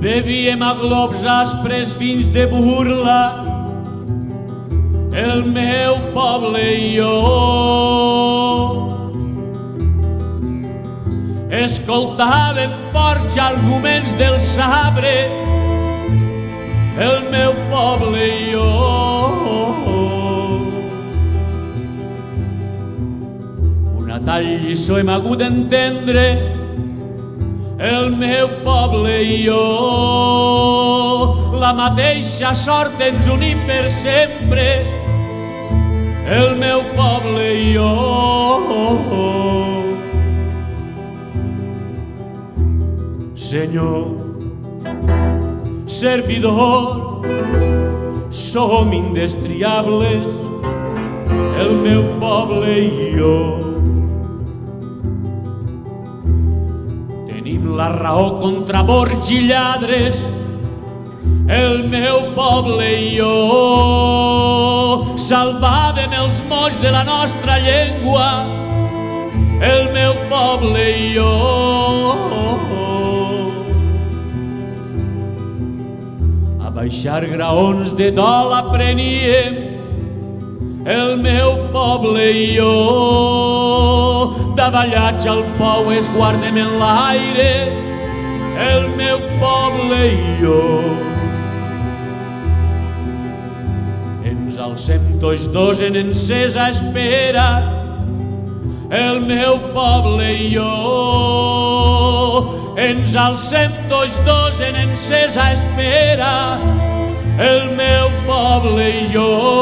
Bevíem a globs aspres vins de burla, el meu poble i jo. Escoltàvem forts arguments del sabre, el meu poble i jo. Una tal lliçó hem hagut d'entendre, el meu poble i jo. La mateixa sort ens unim per sempre, el meu poble i jo. Senyor, servidor, som indestriables, el meu poble i jo. Tenim la raó contra bords i lladres, el meu poble i jo. Salvàvem els mots de la nostra llengua, el meu poble i jo. A baixar graons de dol apreníem, el meu poble i jo. Davallats al pou es guardem en l'aire, el meu poble i jo. Ens alcem tots dos en encesa espera, el meu poble i jo. Ens alcem tots dos en encesa espera, el meu poble i jo.